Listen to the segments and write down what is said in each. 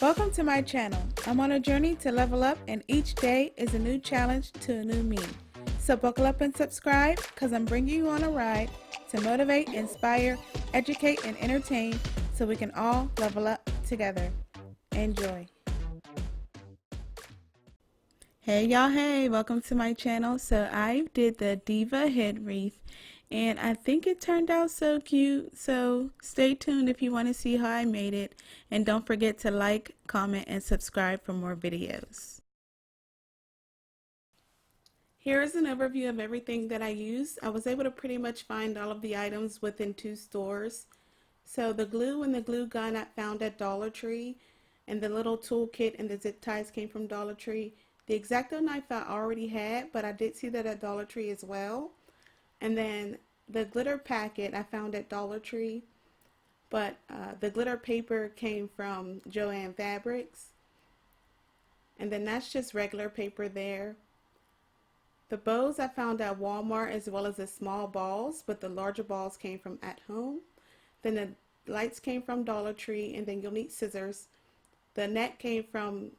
Welcome to my channel. I'm on a journey to level up, and each day is a new challenge to a new me. So buckle up and subscribe, because I'm bringing you on a ride to motivate, inspire, educate, and entertain so we can all level up together. Enjoy. Hey y'all, hey, welcome to my channel. So I did the Diva head wreath, and I think it turned out so cute. So stay tuned if you want to see how I made it, and don't forget to like, comment, and subscribe for more videos. Here is an overview of everything that I used. I was able to pretty much find all of the items within 2 stores. So the glue and the glue gun I found at Dollar Tree, and the little toolkit and the zip ties came from Dollar Tree. The X-Acto knife I already had, but I did see that at Dollar Tree as well. And then the glitter packet I found at Dollar Tree, but the glitter paper came from Joann Fabrics. And then that's just regular paper there. The bows I found at Walmart, as well as the small balls, but the larger balls came from At Home. Then the lights came from Dollar Tree, and then you'll need scissors. The net came from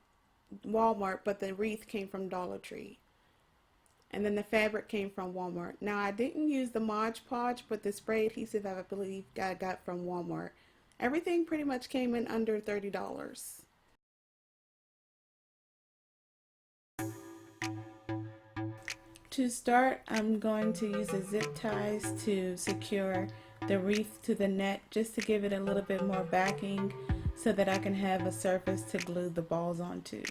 Walmart, but the wreath came from Dollar Tree. And then the fabric came from Walmart. Now I didn't use the Mod Podge, but the spray adhesive I believe I got from Walmart. Everything pretty much came in under $30. To start, I'm going to use the zip ties to secure the wreath to the net, just to give it a little bit more backing so that I can have a surface to glue the balls onto.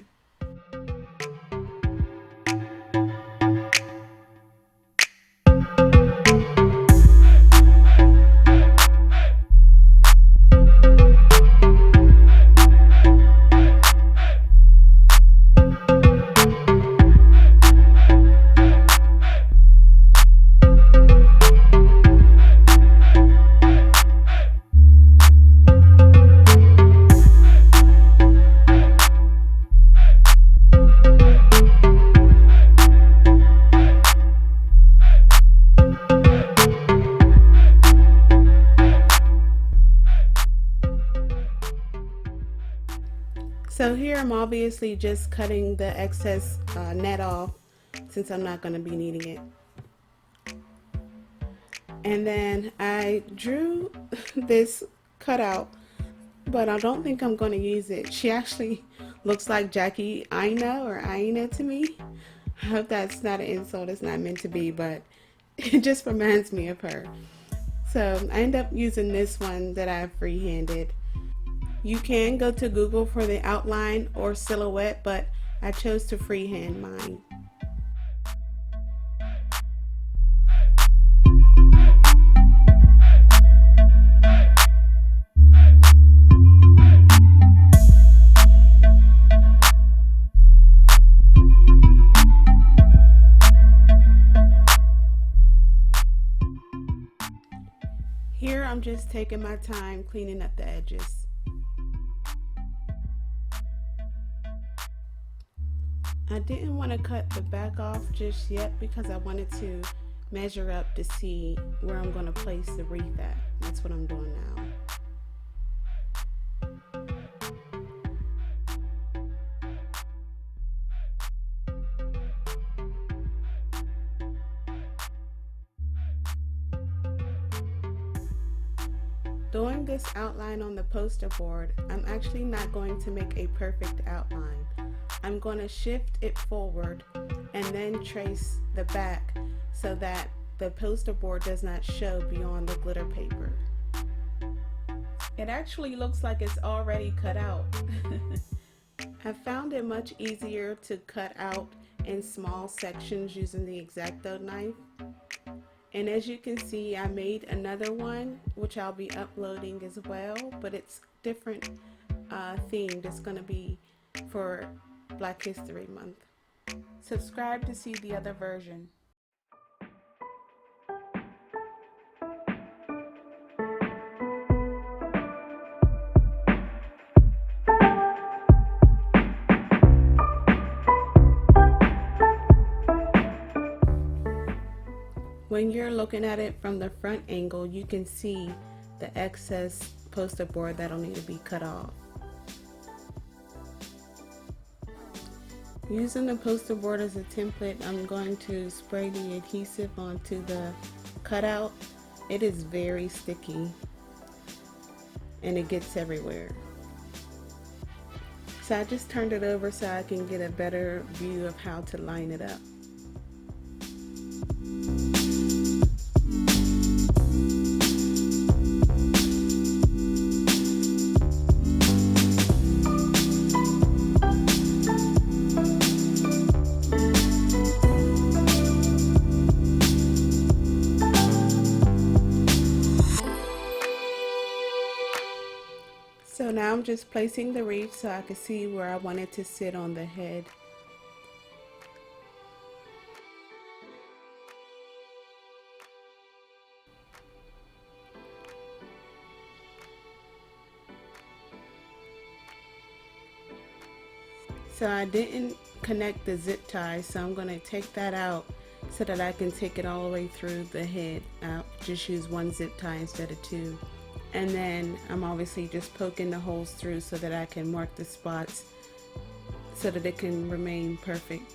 So here I'm obviously just cutting the excess net off, since I'm not going to be needing it. And then I drew this cutout, but I don't think I'm going to use it. She actually looks like Jackie Aina to me. I hope that's not an insult, it's not meant to be, but it just reminds me of her. So I end up using this one that I freehanded. You can go to Google for the outline or silhouette, but I chose to freehand mine. Here I'm just taking my time cleaning up the edges. I didn't want to cut the back off just yet because I wanted to measure up to see where I'm going to place the wreath at. That's what I'm doing now. Doing this outline on the poster board, I'm actually not going to make a perfect outline. I'm going to shift it forward and then trace the back so that the poster board does not show beyond the glitter paper. It actually looks like it's already cut out. I found it much easier to cut out in small sections using the X-Acto knife. And as you can see, I made another one, which I'll be uploading as well, but it's different themed. It's going to be for Black History Month. Subscribe to see the other version. When you're looking at it from the front angle, you can see the excess poster board that'll need to be cut off. Using the poster board as a template, I'm going to spray the adhesive onto the cutout. It is very sticky and it gets everywhere. So I just turned it over so I can get a better view of how to line it up. So now I'm just placing the wreath so I can see where I want it to sit on the head. So I didn't connect the zip tie, so I'm going to take that out so that I can take it all the way through the head. I'll just use one zip tie instead of two. And then I'm obviously just poking the holes through so that I can mark the spots so that it can remain perfect.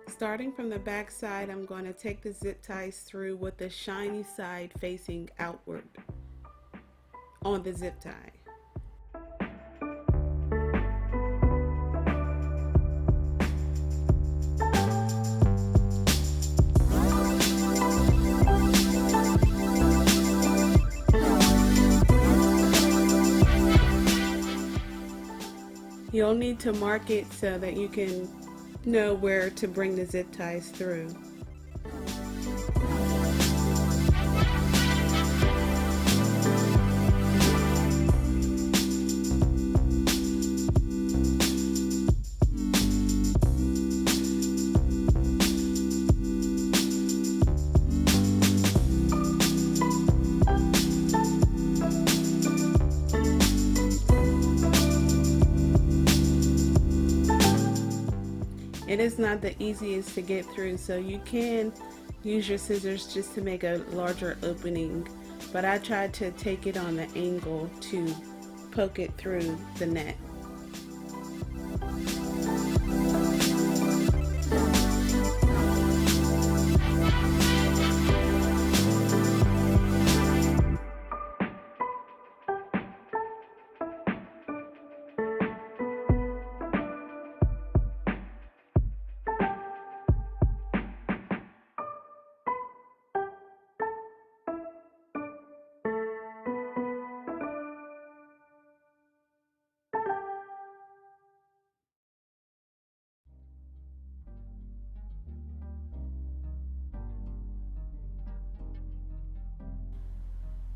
Starting from the back side, I'm going to take the zip ties through with the shiny side facing outward on the zip tie. You'll need to mark it so that you can know where to bring the zip ties through. It is not the easiest to get through, so you can use your scissors just to make a larger opening, but I tried to take it on the angle to poke it through the net.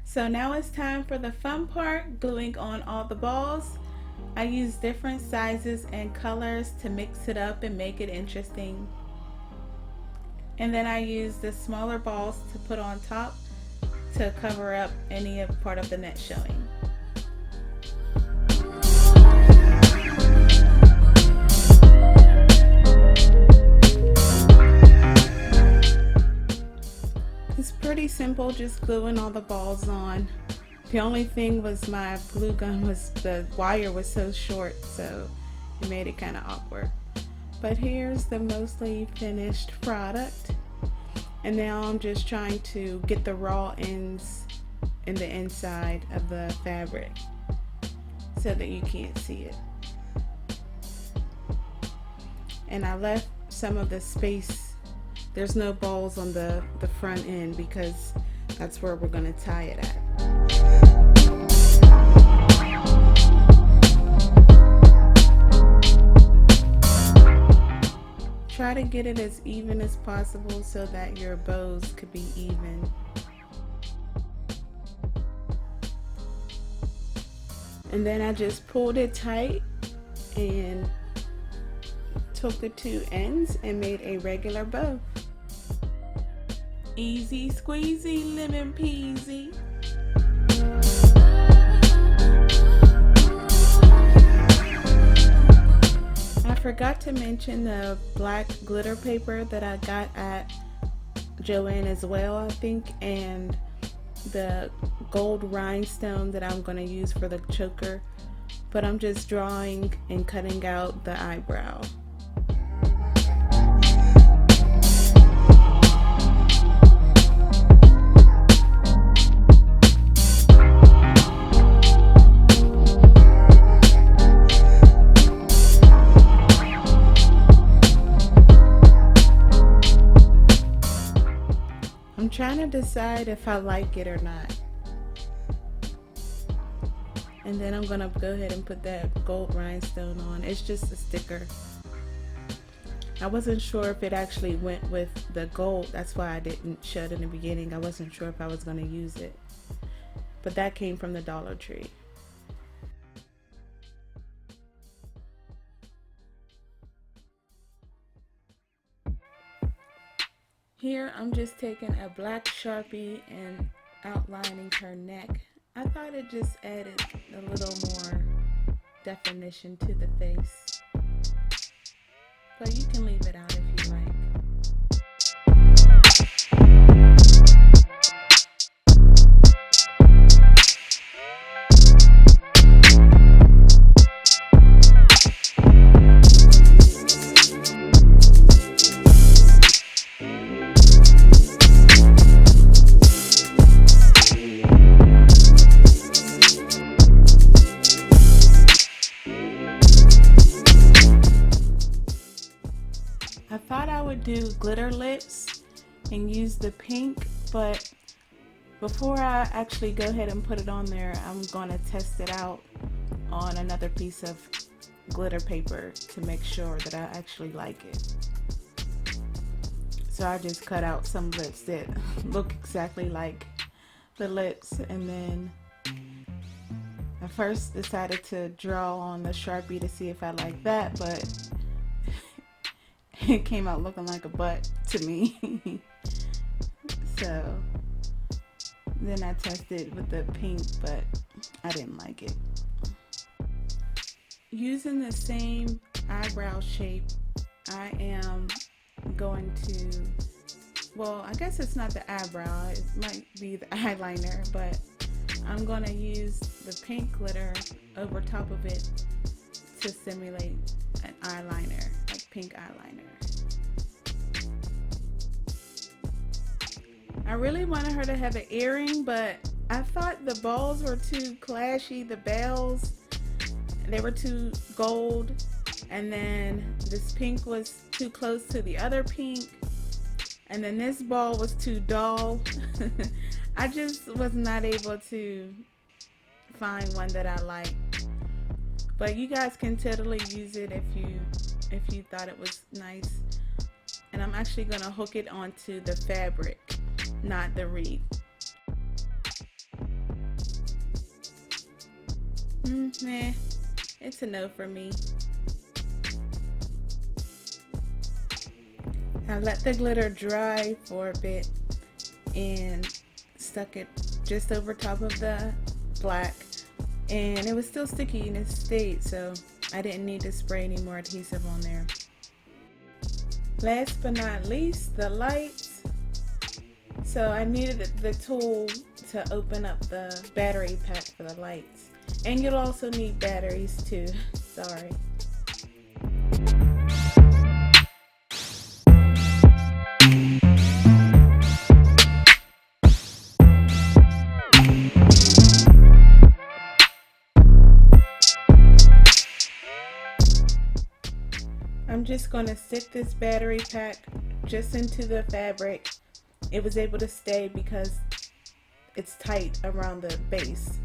So now it's time for the fun part, gluing on all the balls. I use different sizes and colors to mix it up and make it interesting. And then I use the smaller balls to put on top to cover up any part of the net showing. It's pretty simple, just gluing all the balls on. The only thing was my glue gun was the wire was so short, so it made it kind of awkward. But here's the mostly finished product. And now I'm just trying to get the raw ends in the inside of the fabric so that you can't see it. And I left some of the space. There's no balls on the front end because that's where we're going to tie it at. Try to get it as even as possible so that your bows could be even. And then I just pulled it tight and took the two ends and made a regular bow. Easy squeezy, lemon peasy. I forgot to mention the black glitter paper that I got at Joann as well, I think, and the gold rhinestone that I'm going to use for the choker, but I'm just drawing and cutting out the eyebrow. I'm trying to decide if I like it or not. And then I'm gonna go ahead and put that gold rhinestone on. It's just a sticker. I wasn't sure if it actually went with the gold. That's why I didn't show it in the beginning. I wasn't sure if I was gonna use it. But that came from the Dollar Tree. Here I'm just taking a black Sharpie and outlining her neck. I thought it just added a little more definition to the face. But you can leave it out if you like. I thought I would do glitter lips and use the pink, but before I actually go ahead and put it on there, I'm going to test it out on another piece of glitter paper to make sure that I actually like it. So I just cut out some lips that look exactly like the lips, and then I first decided to draw on the Sharpie to see if I like that, but it came out looking like a butt to me. So then I tested with the pink, but I didn't like it. Using the same eyebrow shape, I am going to, well, I guess it's not the eyebrow, it might be the eyeliner, but I'm going to use the pink glitter over top of it to simulate an eyeliner, like pink eyeliner. I really wanted her to have an earring, but I thought the balls were too clashy, the bells, they were too gold, and then this pink was too close to the other pink, and then this ball was too dull. I just was not able to find one that I liked. But you guys can totally use it if you thought it was nice. And I'm actually gonna hook it onto the fabric, not the wreath. Nah, it's a no for me. I let the glitter dry for a bit and stuck it just over top of the black, and it was still sticky and it stayed, so I didn't need to spray any more adhesive on there. Last but not least, the lights. So I needed the tool to open up the battery pack for the lights, and you'll also need batteries too. Sorry. I'm just going to stick this battery pack just into the fabric. It was able to stay because it's tight around the base.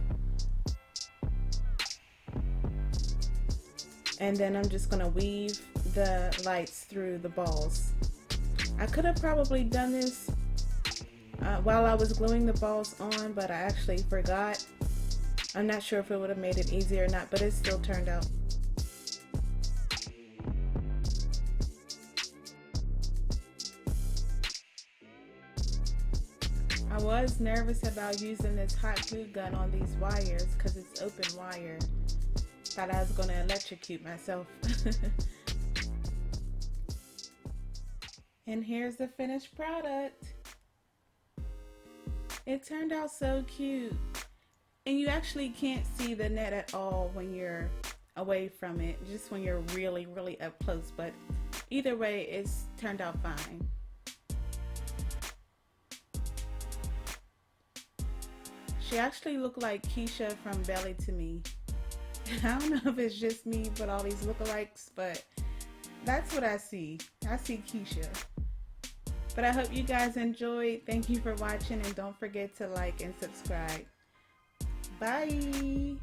And then I'm just going to weave the lights through the balls. I could have probably done this while I was gluing the balls on, but I actually forgot. I'm not sure if it would have made it easier or not, but it still turned out. I was nervous about using this hot glue gun on these wires because it's open wire. Thought I was going to electrocute myself. And here's the finished product. It turned out so cute. And you actually can't see the net at all when you're away from it, just when you're really, really up close. But either way, it's turned out fine. She actually looked like Keisha from Belly to me. I don't know if it's just me, but all these lookalikes, but that's what I see. I see Keisha. But I hope you guys enjoyed. Thank you for watching, and don't forget to like and subscribe. Bye.